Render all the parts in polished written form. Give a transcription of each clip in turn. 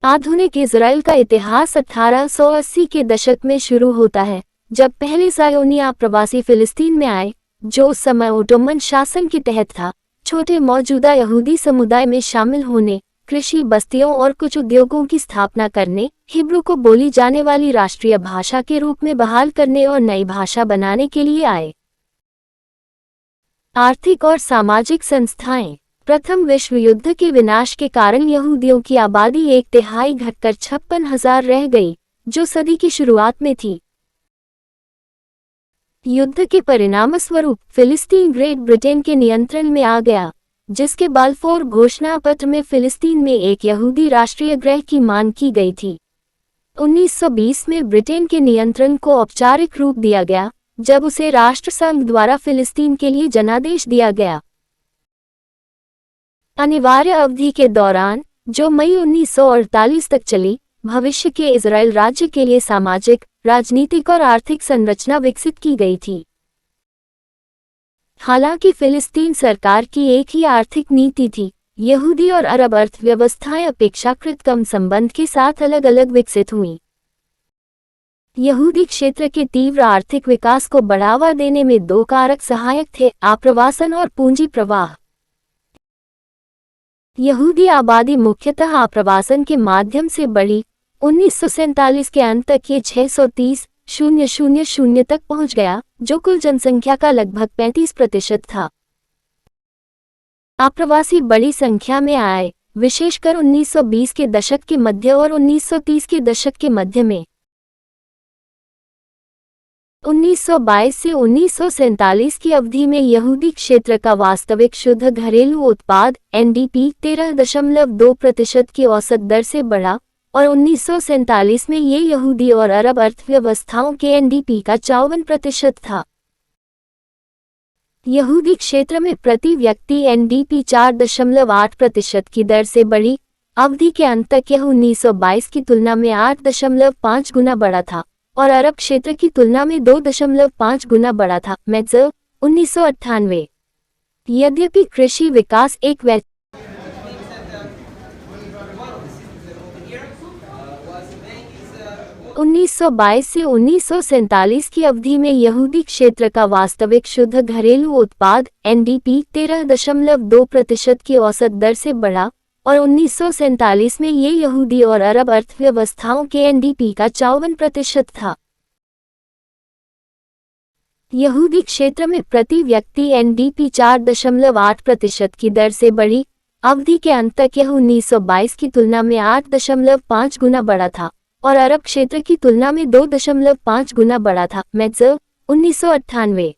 आधुनिक इजराइल का इतिहास 1880 के दशक में शुरू होता है, जब पहले सायोनी प्रवासी फिलिस्तीन में आए, जो उस समय ओटोमन शासन के तहत था। छोटे मौजूदा यहूदी समुदाय में शामिल होने, कृषि बस्तियों और कुछ उद्योगों की स्थापना करने, हिब्रू को बोली जाने वाली राष्ट्रीय भाषा के रूप में बहाल करने और नई भाषा बनाने के लिए आए। आर्थिक और सामाजिक संस्थाएं। प्रथम विश्व युद्ध के विनाश के कारण यहूदियों की आबादी 1/3 घटकर 56,000 रह गई, जो सदी की शुरुआत में थी। युद्ध के परिणामस्वरूप फिलिस्तीन ग्रेट ब्रिटेन के नियंत्रण में आ गया, जिसके बाल्फोर घोषणा पत्र में फिलिस्तीन में एक यहूदी राष्ट्रीय गृह की मांग की गई थी। 1920 में ब्रिटेन के नियंत्रण को औपचारिक रूप दिया गया, जब उसे राष्ट्रसंघ द्वारा फिलिस्तीन के लिए जनादेश दिया गया। अनिवार्य अवधि के दौरान, जो मई 1948 तक चली, भविष्य के इजराइल राज्य के लिए सामाजिक, राजनीतिक और आर्थिक संरचना विकसित की गई थी। हालांकि फिलिस्तीन सरकार की एक ही आर्थिक नीति थी, यहूदी और अरब अर्थव्यवस्थाएं अपेक्षाकृत कम संबंध के साथ अलग अलग विकसित हुईं। यहूदी क्षेत्र के तीव्र आर्थिक विकास को बढ़ावा देने में दो कारक सहायक थे: आप्रवासन और पूंजी प्रवाह। यहूदी आबादी मुख्यतः आप्रवासन के माध्यम से बढ़ी। 1947 के अंत तक ये 630,000 तक पहुंच गया, जो कुल जनसंख्या का लगभग 35% था। आप्रवासी बड़ी संख्या में आए, विशेषकर 1920 के दशक के मध्य और 1930 के दशक के मध्य में। 1922 से 1947 की अवधि में यहूदी क्षेत्र का वास्तविक शुद्ध घरेलू उत्पाद (एनडीपी) 13.2% की औसत दर से बढ़ा, और 1947 में ये यहूदी और अरब अर्थव्यवस्थाओं के एनडीपी का 54% था। यहूदी क्षेत्र में प्रति व्यक्ति एनडीपी 4.8% की दर से बढ़ी। अवधि के अंत तक यह 1922 की तुलना में 8.5 गुना बढ़ा था, और अरब क्षेत्र की तुलना में 2.5 गुना बढ़ा था। मेट्जर 1998। यद्यपि कृषि विकास एक 1922 से 1947 की अवधि में यहूदी क्षेत्र का वास्तविक शुद्ध घरेलू उत्पाद (एनडीपी) 13.2% की औसत दर से बढ़ा, और 1947 में ये यहूदी और अरब अर्थव्यवस्थाओं के एनडीपी का 54% था। यहूदी क्षेत्र में प्रति व्यक्ति एनडीपी 4.8% की दर से बढ़ी। अवधि के अंत तक यह 1922 की तुलना में 8.5 गुना बढ़ा था, और अरब क्षेत्र की तुलना में 2.5 गुना बढ़ा था। मेट्जर 1998।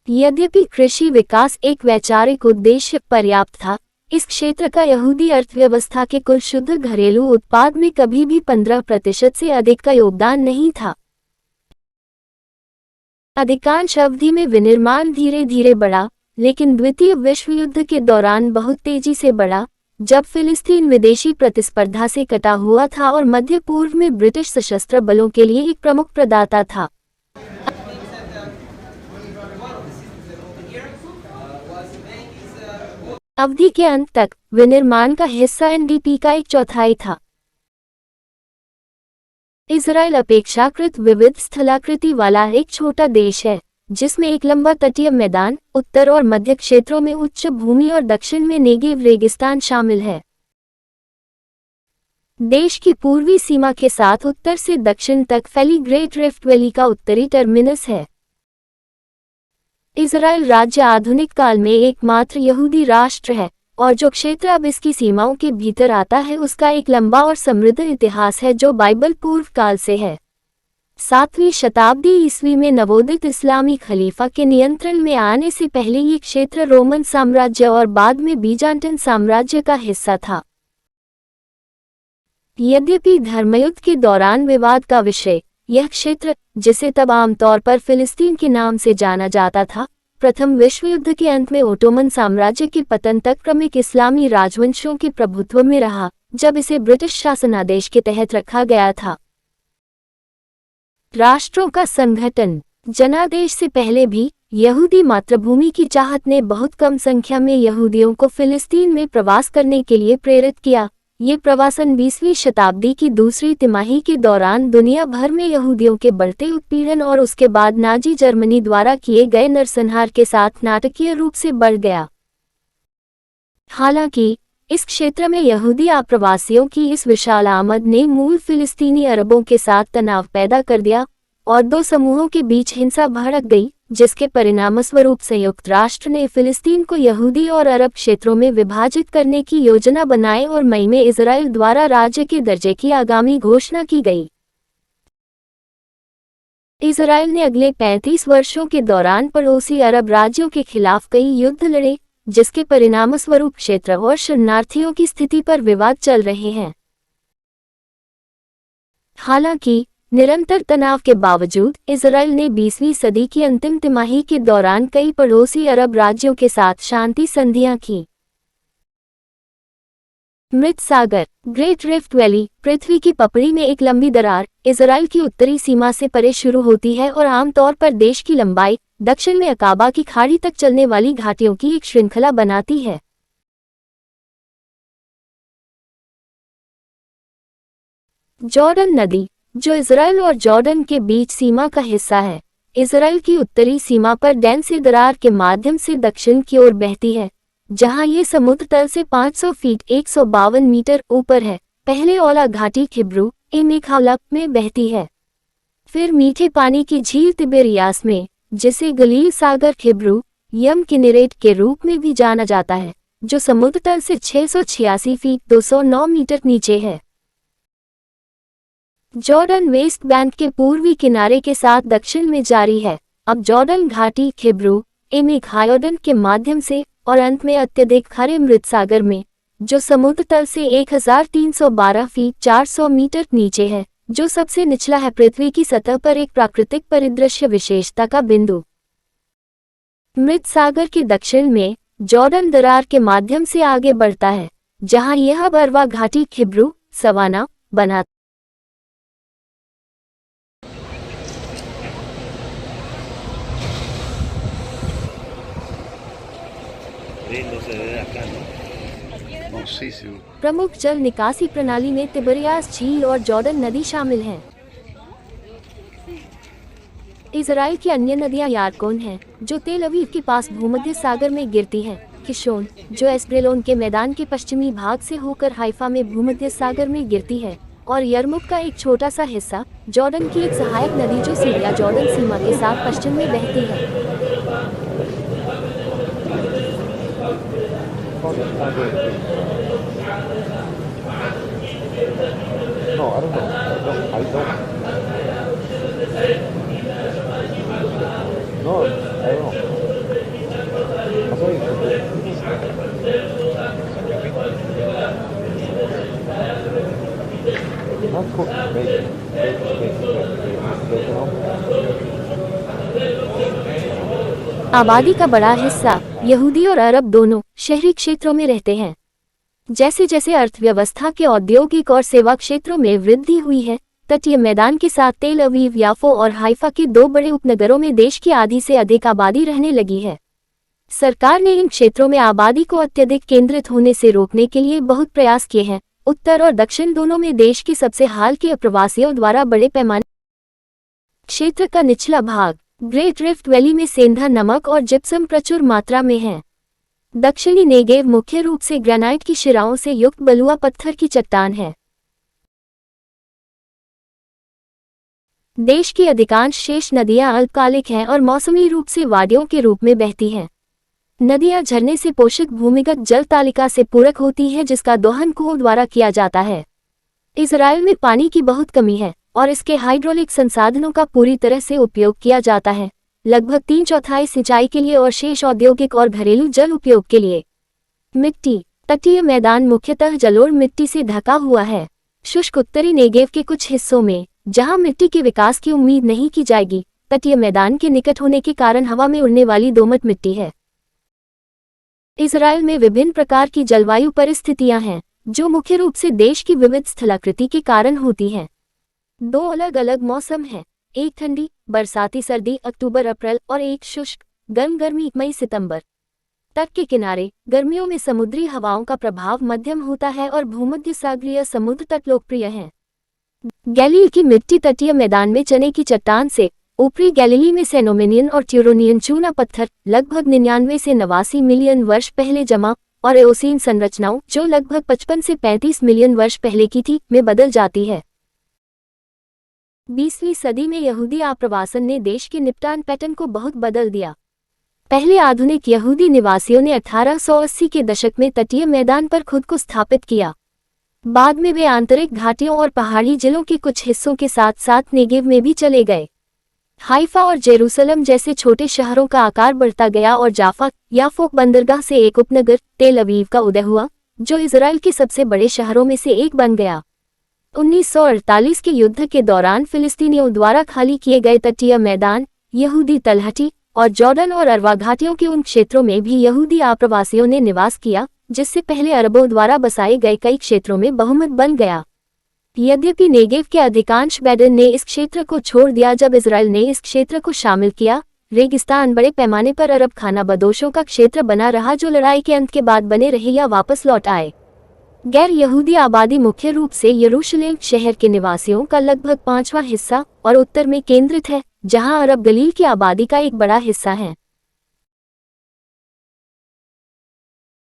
यद्यपि कृषि विकास एक वैचारिक उद्देश्य पर्याप्त था, इस क्षेत्र का यहूदी अर्थव्यवस्था के कुल शुद्ध घरेलू उत्पाद में कभी भी 15% से अधिक का योगदान नहीं था। अधिकांश अवधि में विनिर्माण धीरे धीरे बढ़ा, लेकिन द्वितीय विश्व युद्ध के दौरान बहुत तेजी से बढ़ा, जब फिलिस्तीन विदेशी प्रतिस्पर्धा से कटा हुआ था और मध्य पूर्व में ब्रिटिश सशस्त्र बलों के लिए एक प्रमुख प्रदाता था। अवधि के अंत तक विनिर्माण का हिस्सा एनडीपी का 1/4 था। इजराइल अपेक्षाकृत विविध स्थलाकृति वाला एक छोटा देश है, जिसमें एक लंबा तटीय मैदान, उत्तर और मध्य क्षेत्रों में उच्च भूमि और दक्षिण में नेगेव रेगिस्तान शामिल है। देश की पूर्वी सीमा के साथ उत्तर से दक्षिण तक फैली ग्रेट रिफ्ट वैली का उत्तरी टर्मिनस है। इजराइल राज्य आधुनिक काल में एकमात्र यहूदी राष्ट्र है, और जो क्षेत्र अब इसकी सीमाओं के भीतर आता है उसका एक लंबा और समृद्ध इतिहास है जो बाइबल पूर्व काल से है। 7वीं शताब्दी ईस्वी में नवोदित इस्लामी खलीफा के नियंत्रण में आने से पहले ये क्षेत्र रोमन साम्राज्य और बाद में बीजान्टिन साम्राज्य का हिस्सा था। यद्यपि धर्मयुद्ध के दौरान विवाद का विषय, यह क्षेत्र, जिसे तब आमतौर पर फिलिस्तीन के नाम से जाना जाता था, प्रथम विश्व युद्ध के अंत में ओटोमन साम्राज्य के पतन तक क्रमिक इस्लामी राजवंशों के प्रभुत्व में रहा, जब इसे ब्रिटिश शासनादेश के तहत रखा गया था। राष्ट्रों का संगठन। जनादेश से पहले भी, यहूदी मातृभूमि की चाहत ने बहुत कम संख्या में यहूदियों को फिलिस्तीन में प्रवास करने के लिए प्रेरित किया। ये प्रवासन 20वीं शताब्दी की दूसरी तिमाही के दौरान दुनिया भर में यहूदियों के बढ़ते उत्पीड़न और उसके बाद नाजी जर्मनी द्वारा किए गए नरसंहार के साथ नाटकीय रूप से बढ़ गया। हालांकि इस क्षेत्र में यहूदी आप्रवासियों की इस विशाल आमद ने मूल फिलिस्तीनी अरबों के साथ तनाव पैदा कर दिया और दो समूहों के बीच हिंसा भड़क गई, जिसके परिणामस्वरूप संयुक्त राष्ट्र ने फिलिस्तीन को यहूदी और अरब क्षेत्रों में विभाजित करने की योजना बनाई और मई में इजराइल द्वारा राज्य के दर्जे की आगामी घोषणा की गई। इजराइल ने अगले 35 वर्षों के दौरान पड़ोसी अरब राज्यों के खिलाफ कई युद्ध लड़े, जिसके परिणामस्वरूप क्षेत्र और शरणार्थियों की स्थिति पर विवाद चल रहे हैं। हालांकि निरंतर तनाव के बावजूद इजराइल ने 20वीं सदी की अंतिम तिमाही के दौरान कई पड़ोसी अरब राज्यों के साथ शांति संधियां की। मृत सागर, ग्रेट रिफ्ट वैली, पृथ्वी की पपड़ी में एक लंबी दरार इजराइल की उत्तरी सीमा से परे शुरू होती है और आमतौर पर देश की लंबाई दक्षिण में अकाबा की खाड़ी तक चलने वाली घाटियों की एक श्रृंखला बनाती है। जॉर्डन नदी, जो इजराइल और जॉर्डन के बीच सीमा का हिस्सा है, इजराइल की उत्तरी सीमा पर डैन से दरार के माध्यम से दक्षिण की ओर बहती है, जहां ये समुद्र तल से 500 फीट 152 मीटर ऊपर है। पहले ओला घाटी खिब्रू एमेखावलप में बहती है, फिर मीठे पानी की झील तिबेरियास में, जिसे गलील सागर खिब्रू यम किनेरेट के रूप में भी जाना जाता है, जो समुद्र तल से 686 फीट 209 मीटर नीचे है। जॉर्डन वेस्ट बैंक के पूर्वी किनारे के साथ दक्षिण में जारी है, अब जॉर्डन घाटी खिब्रू एमेखायोडन के माध्यम से और अंत में अत्यधिक खारे मृत सागर में, जो समुद्र तल से 1312 फीट 400 मीटर नीचे है, जो सबसे निचला है पृथ्वी की सतह पर एक प्राकृतिक परिदृश्य विशेषता का बिंदु। मृत सागर के दक्षिण में जॉर्डन दरार के माध्यम से आगे बढ़ता है, जहां यह बरवा घाटी खिब्रू सवाना बनाता प्रमुख जल निकासी प्रणाली में तिबेरियास झील और जॉर्डन नदी शामिल हैं। इजराइल की अन्य नदियां यारकोन हैं, जो तेल अवीव के पास भूमध्य सागर में गिरती हैं, किशोन, जो एस्ड्रेलोन के मैदान के पश्चिमी भाग से होकर हाइफा में भूमध्य सागर में गिरती है, और यरमुक का एक छोटा सा हिस्सा, जॉर्डन की एक सहायक नदी जो सीरिया जॉर्डन सीमा के साथ पश्चिम में बहती है। No, I don't know. I don't. No, I don't know. Not cooked, bacon. आबादी का बड़ा हिस्सा यहूदी और अरब दोनों शहरी क्षेत्रों में रहते हैं। जैसे जैसे अर्थव्यवस्था के औद्योगिक और सेवा क्षेत्रों में वृद्धि हुई है, तटीय मैदान के साथ तेल अवीव, याफो और हाइफा के दो बड़े उपनगरों में देश की आधी से अधिक आबादी रहने लगी है। सरकार ने इन क्षेत्रों में आबादी को अत्यधिक केंद्रित होने से रोकने के लिए बहुत प्रयास किए हैं। उत्तर और दक्षिण दोनों में देश के सबसे हाल के अप्रवासियों द्वारा बड़े पैमाने क्षेत्र का निचला भाग ग्रेट रिफ्ट वैली में सेंधा नमक और जिप्सम प्रचुर मात्रा में है। दक्षिणी नेगेव मुख्य रूप से ग्रेनाइट की शिराओं से युक्त बलुआ पत्थर की चट्टान है। देश की अधिकांश शेष नदियां अल्पकालिक हैं और मौसमी रूप से वादियों के रूप में बहती हैं। नदियां झरने से पोषित भूमिगत जल तालिका से पूरक होती हैं, जिसका दोहन कुओं द्वारा किया जाता है। इजराइल में पानी की बहुत कमी है और इसके हाइड्रोलिक संसाधनों का पूरी तरह से उपयोग किया जाता है, लगभग 3/4 सिंचाई के लिए और शेष औद्योगिक और घरेलू जल उपयोग के लिए। मिट्टी, तटीय मैदान मुख्यतः जलोढ़ मिट्टी से ढका हुआ है। शुष्क उत्तरी नेगेव के कुछ हिस्सों में, जहां मिट्टी के विकास की उम्मीद नहीं की जाएगी, तटीय मैदान के निकट होने के कारण हवा में उड़ने वाली दोमट मिट्टी है। इजराइल में विभिन्न प्रकार की जलवायु परिस्थितियां हैं, जो मुख्य रूप से देश की विविध स्थलाकृति के कारण होती हैं। दो अलग अलग मौसम हैं, एक ठंडी बरसाती सर्दी अक्टूबर अप्रैल और एक शुष्क गर्म गर्मी मई सितंबर। तट के किनारे गर्मियों में समुद्री हवाओं का प्रभाव मध्यम होता है और भूमध्य सागरीय समुद्र तट लोकप्रिय हैं। गैलील की मिट्टी तटीय मैदान में चने की चट्टान से ऊपरी गैलीली में सेनोमिनियन और ट्यूरोनियन चूना पत्थर लगभग 99 से 89 मिलियन वर्ष पहले जमा और एओसीन संरचनाओं जो लगभग 55 से 35 मिलियन वर्ष पहले की थी में बदल जाती है। 20वीं सदी में यहूदी आप्रवासन ने देश के निपटान पैटर्न को बहुत बदल दिया। पहले आधुनिक यहूदी निवासियों ने 1880 के दशक में तटीय मैदान पर खुद को स्थापित किया। बाद में वे आंतरिक घाटियों और पहाड़ी जिलों के कुछ हिस्सों के साथ साथ नेगेव में भी चले गए। हाइफा और जेरूसलम जैसे छोटे शहरों का आकार बढ़ता गया और जाफा याफोक बंदरगाह से एक उपनगर तेल अवीव का उदय हुआ, जो इजराइल के सबसे बड़े शहरों में से एक बन गया। 1948 के युद्ध के दौरान फिलिस्तीनियों द्वारा खाली किए गए तटीय मैदान, यहूदी तलहटी और जॉर्डन और अरवा घाटियों के उन क्षेत्रों में भी यहूदी आप्रवासियों ने निवास किया, जिससे पहले अरबों द्वारा बसाए गए कई क्षेत्रों में बहुमत बन गया। यद्यपि नेगेव के अधिकांश बेडन ने इस क्षेत्र को छोड़ दिया जब इजराइल ने इस क्षेत्र को शामिल किया, रेगिस्तान बड़े पैमाने पर अरब खाना बदोशों का क्षेत्र बना रहा जो लड़ाई के अंत के बाद बने रहे या वापस लौट आए। गैर यहूदी आबादी मुख्य रूप से यरूशलेम शहर के निवासियों का लगभग 5वां हिस्सा और उत्तर में केंद्रित है, जहां अरब गलील की आबादी का एक बड़ा हिस्सा है।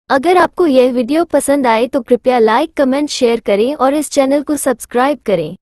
अगर आपको यह वीडियो पसंद आए तो कृपया लाइक, कमेंट, शेयर करें और इस चैनल को सब्सक्राइब करें।